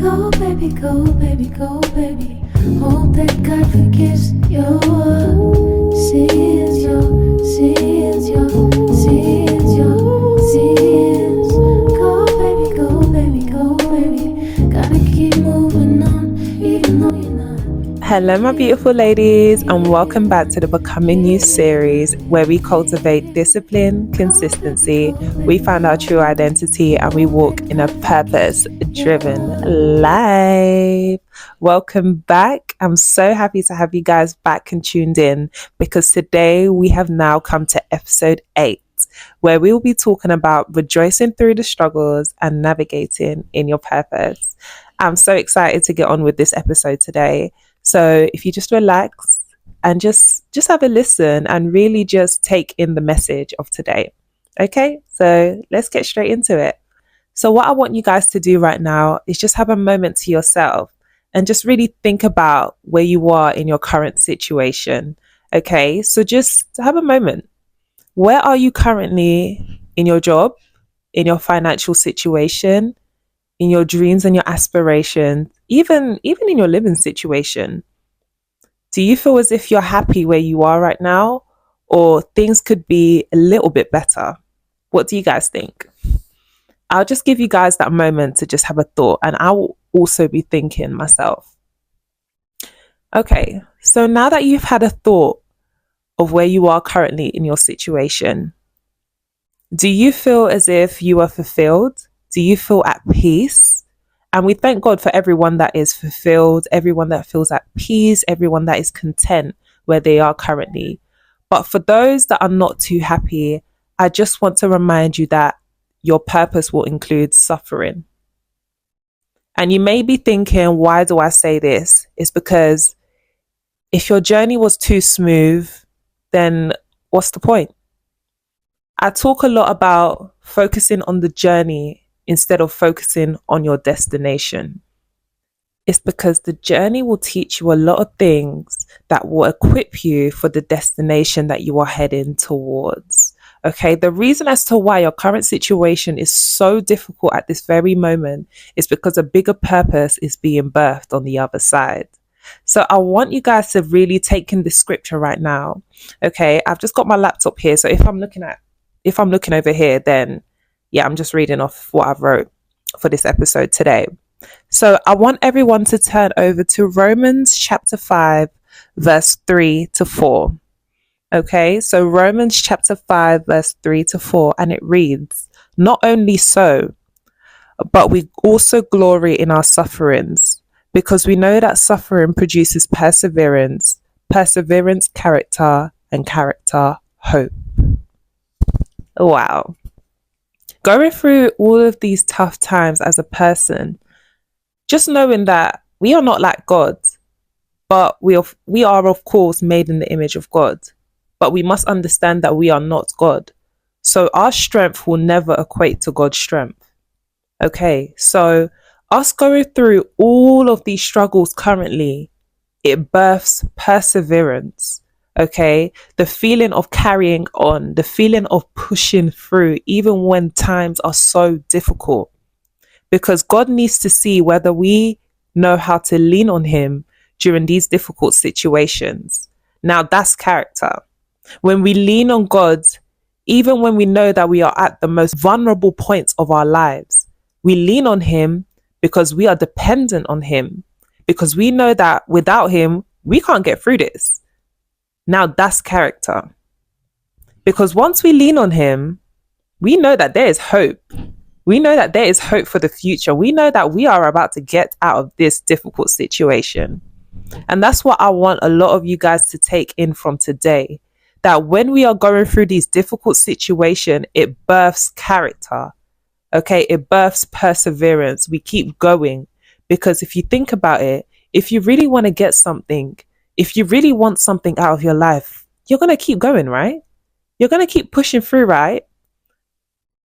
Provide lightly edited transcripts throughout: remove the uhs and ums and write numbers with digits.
Go, baby, go, baby, go, baby. Hope that God forgives your sins, your sins, your sins, your sins. Go, baby, go, baby. Gotta keep moving on, even though you're not. Hello, my beautiful ladies, and welcome back to the Becoming You series where we cultivate discipline, consistency, we find our true identity, and we walk in a purpose driven life. Welcome back. I'm so happy to have you guys back and tuned in because today we have now come to episode 8, where we will be talking about rejoicing through the struggles and navigating in your purpose. I'm so excited to get on with this episode today. So if you just relax and just have a listen and really just take in the message of today. Okay, so let's get straight into it. So what I want you guys to do right now is just have a moment to yourself and just really think about where you are in your current situation. Okay, so just have a moment. Where are you currently in your job, in your financial situation, in your dreams and your aspirations, even in your living situation? Do you feel as if you're happy where you are right now, or things could be a little bit better? What do you guys think? I'll just give you guys that moment to just have a thought, and I will also be thinking myself. Okay, so now that you've had a thought of where you are currently in your situation, do you feel as if you are fulfilled? Do you feel at peace? And we thank God for everyone that is fulfilled, everyone that feels at peace, everyone that is content where they are currently. But for those that are not too happy, I just want to remind you that your purpose will include suffering. And you may be thinking, why do I say this? It's because if your journey was too smooth, then what's the point? I talk a lot about focusing on the journey instead of focusing on your destination. It's because the journey will teach you a lot of things that will equip you for the destination that you are heading towards. Okay, the reason as to why your current situation is so difficult at this very moment is because a bigger purpose is being birthed on the other side. So I want you guys to really take in this scripture right now. Okay, I've just got my laptop here. So if I'm looking over here, then yeah, I'm just reading off what I've wrote for this episode today. So I want everyone to turn over to Romans chapter 5, verse 3 to 4. Okay, so Romans chapter 5, verse 3 to 4, and it reads, "Not only so, but we also glory in our sufferings, because we know that suffering produces perseverance, perseverance, character, and character, hope." Wow. Going through all of these tough times as a person, just knowing that we are not like God, but we are of course made in the image of God, but we must understand that we are not God. So our strength will never equate to God's strength. Okay, so us going through all of these struggles currently, it births perseverance. Okay, the feeling of carrying on, the feeling of pushing through, even when times are so difficult, because God needs to see whether we know how to lean on Him during these difficult situations. Now, that's character. When we lean on God, even when we know that we are at the most vulnerable points of our lives, we lean on Him because we are dependent on Him, because we know that without Him, we can't get through this. Now that's character. Because once we lean on Him, we know that there is hope. We know that there is hope for the future. We know that we are about to get out of this difficult situation. And that's what I want a lot of you guys to take in from today. That when we are going through these difficult situations, it births character. Okay, it births perseverance. We keep going. Because if you think about it, if you really want to get something, if you really want something out of your life, you're going to keep going, right? You're going to keep pushing through, right?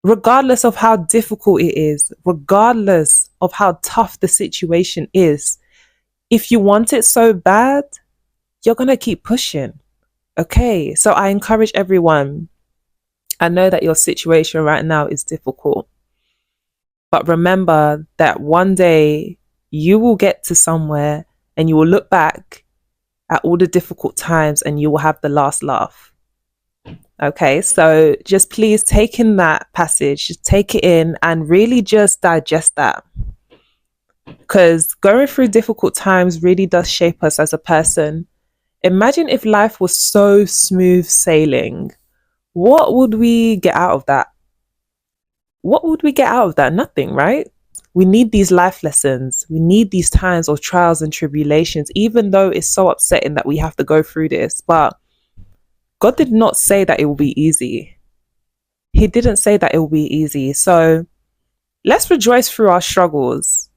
Regardless of how difficult it is, regardless of how tough the situation is, if you want it so bad, you're going to keep pushing. Okay, so I encourage everyone. I know that your situation right now is difficult, but remember that one day you will get to somewhere and you will look back at all the difficult times and you will have the last laugh. Okay, so just please take in that passage, just take it in and really just digest that. Because going through difficult times really does shape us as a person. Imagine if life was so smooth sailing. What would we get out of that? What would we get out of that? Nothing, right? We need these life lessons. We need these times of trials and tribulations, even though it's so upsetting that we have to go through this. But God did not say that it will be easy. He didn't say that it will be easy. So let's rejoice through our struggles.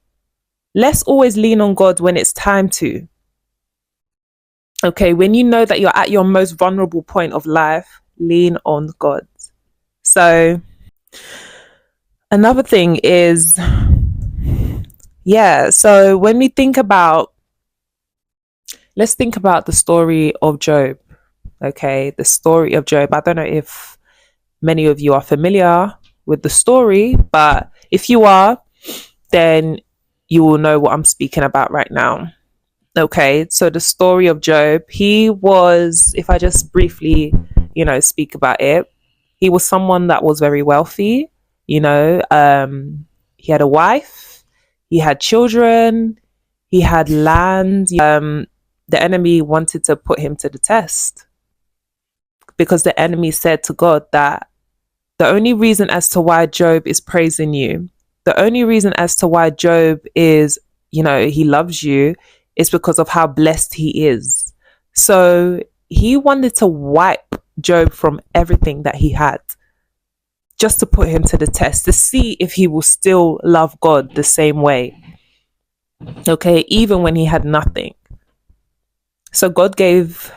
Let's always lean on God when it's time to. Okay, when you know that you're at your most vulnerable point of life, lean on God. So another thing is, so when we think about, let's think about the story of Job. Okay, the story of Job. I don't know if many of you are familiar with the story, but if you are, then you will know what I'm speaking about right now. Okay, so the story of Job, he was, if I just briefly, speak about it, he was someone that was very wealthy, he had a wife, he had children, he had land. The enemy wanted to put him to the test because the enemy said to God that the only reason as to why Job is praising you, the only reason as to why Job is, he loves you, is because of how blessed he is. So he wanted to wipe Job from everything that he had, just to put him to the test, to see if he will still love God the same way. Okay, even when he had nothing. So God gave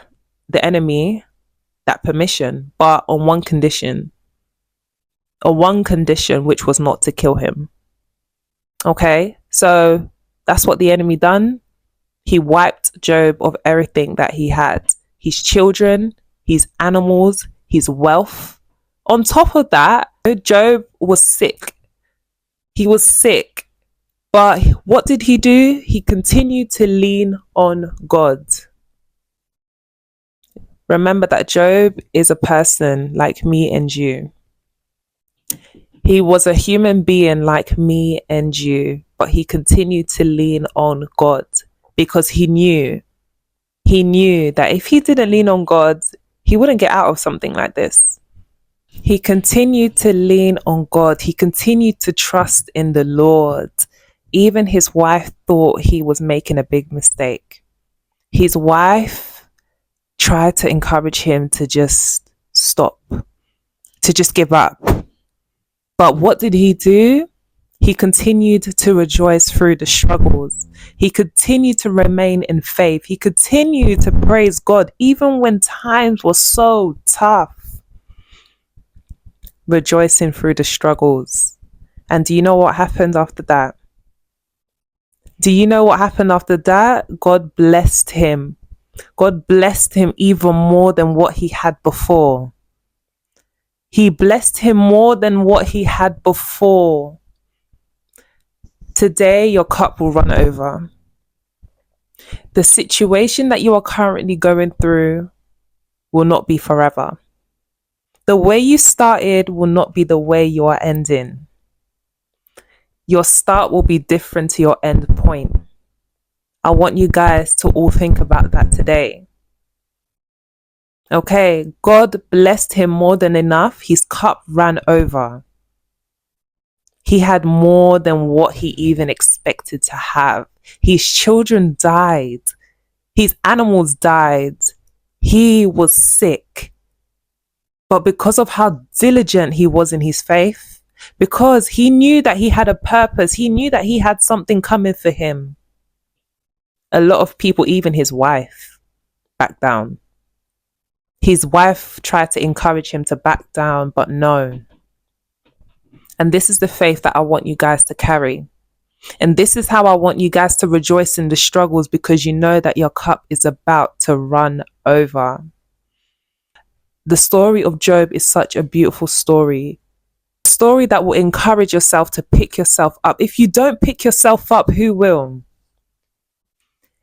the enemy that permission, but on one condition, which was not to kill him. Okay, so that's what the enemy done. He wiped Job of everything that he had, his children, his animals, his wealth. On top of that, Job was sick. He was sick. But what did he do? He continued to lean on God. Remember that Job is a person like me and you. He was a human being like me and you, but he continued to lean on God because he knew that if he didn't lean on God, he wouldn't get out of something like this. He continued to lean on God. He continued to trust in the Lord. Even his wife thought he was making a big mistake. His wife tried to encourage him to just stop, to just give up. But what did he do? He continued to rejoice through the struggles. He continued to remain in faith. He continued to praise God even when times were so tough. Rejoicing through the struggles. And do you know what happened after that? Do you know what happened after that? God blessed him. God blessed him even more than what he had before. He blessed him more than what he had before. Today, your cup will run over. The situation that you are currently going through will not be forever. The way you started will not be the way you are ending. Your start will be different to your end point. I want you guys to all think about that today. Okay, God blessed him more than enough. His cup ran over. He had more than what he even expected to have. His children died. His animals died. He was sick. But because of how diligent he was in his faith, because he knew that he had a purpose, he knew that he had something coming for him. A lot of people, even his wife, backed down. His wife tried to encourage him to back down, but no. And this is the faith that I want you guys to carry. And this is how I want you guys to rejoice in the struggles, because you know that your cup is about to run over. The story of Job is such a beautiful story. A story that will encourage yourself to pick yourself up. If you don't pick yourself up, who will?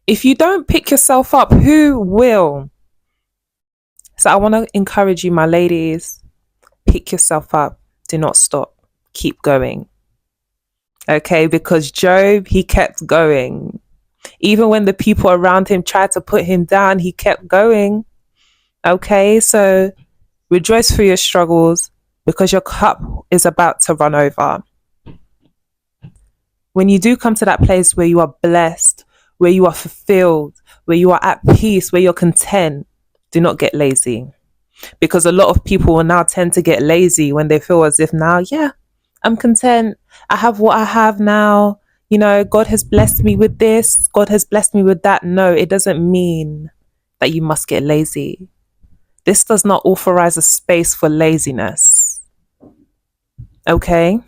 If you don't pick yourself up, who will? So I want to encourage you, my ladies, pick yourself up. Do not stop. Keep going. Okay, because Job, he kept going. Even when the people around him tried to put him down, he kept going. Okay, so rejoice for your struggles because your cup is about to run over. When you do come to that place where you are blessed, where you are fulfilled, where you are at peace, where you're content, do not get lazy. Because a lot of people will now tend to get lazy when they feel as if now, yeah, I'm content. I have what I have now. You know, God has blessed me with this. God has blessed me with that. No, it doesn't mean that you must get lazy. This does not authorize a space for laziness. Okay?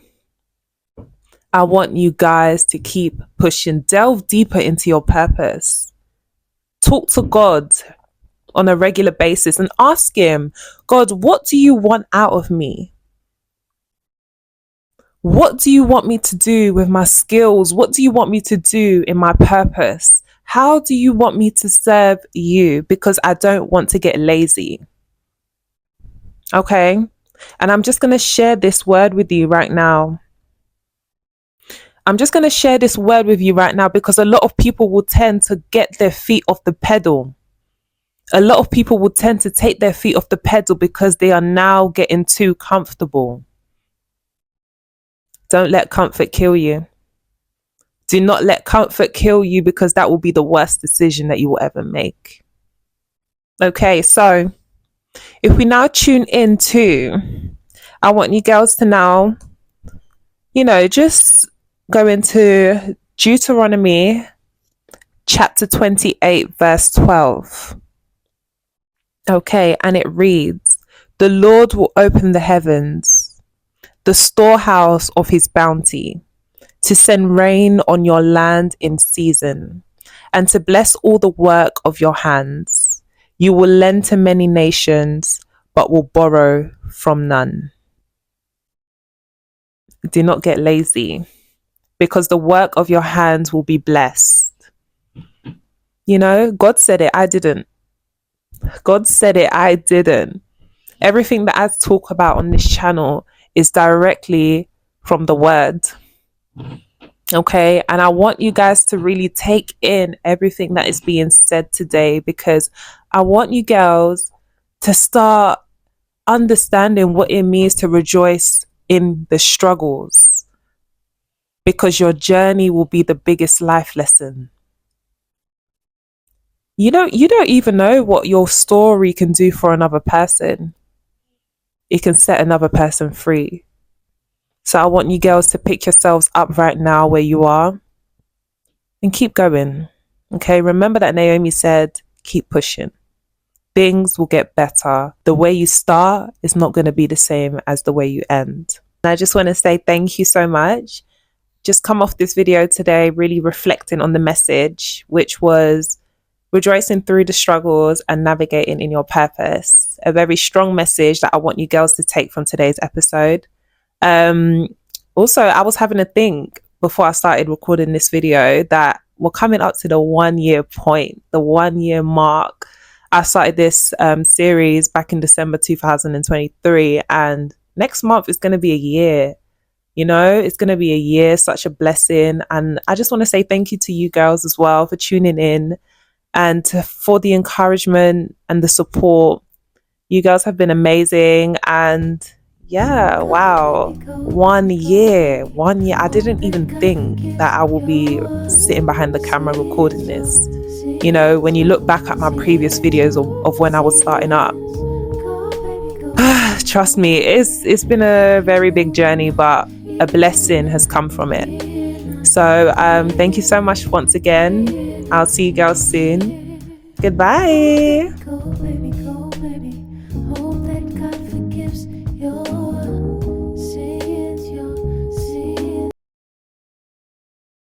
I want you guys to keep pushing. Delve deeper into your purpose. Talk to God on a regular basis and ask Him, God, what do you want out of me? What do you want me to do with my skills? What do you want me to do in my purpose? How do you want me to serve you? Because I don't want to get lazy. Okay? And I'm just going to share this word with you right now. I'm just going to share this word with you right now because a lot of people will tend to get their feet off the pedal. A lot of people will tend to take their feet off the pedal because they are now getting too comfortable. Don't let comfort kill you. Do not let comfort kill you because that will be the worst decision that you will ever make. Okay, so if we now tune into, I want you girls to now, just go into Deuteronomy chapter 28, verse 12. Okay, and it reads, "The Lord will open the heavens, the storehouse of his bounty, to send rain on your land in season, and to bless all the work of your hands. You will lend to many nations, but will borrow from none." Do not get lazy, because the work of your hands will be blessed. God said it, I didn't. God said it, I didn't. Everything that I talk about on this channel is directly from the word. Okay, and I want you guys to really take in everything that is being said today, because I want you girls to start understanding what it means to rejoice in the struggles, because your journey will be the biggest life lesson. You don't even know what your story can do for another person. It can set another person free. So I want you girls to pick yourselves up right now where you are and keep going. Okay, remember that Naomi said, keep pushing. Things will get better. The way you start is not going to be the same as the way you end. And I just want to say thank you so much. Just come off this video today really reflecting on the message, which was rejoicing through the struggles and navigating in your purpose. A very strong message that I want you girls to take from today's episode. Also, I was having a think before I started recording this video that we're coming up to the 1 year point, the 1 year mark. I started this series back in December 2023, and next month is going to be a year. It's going to be a year, such a blessing. And I just want to say thank you to you girls as well for tuning in and for the encouragement and the support. You girls have been amazing. And yeah, wow. 1 year. I didn't even think that I will be sitting behind the camera recording this. When you look back at my previous videos of when I was starting up, trust me, it's been a very big journey, but a blessing has come from it. So thank you so much once again. I'll see you girls soon. Goodbye.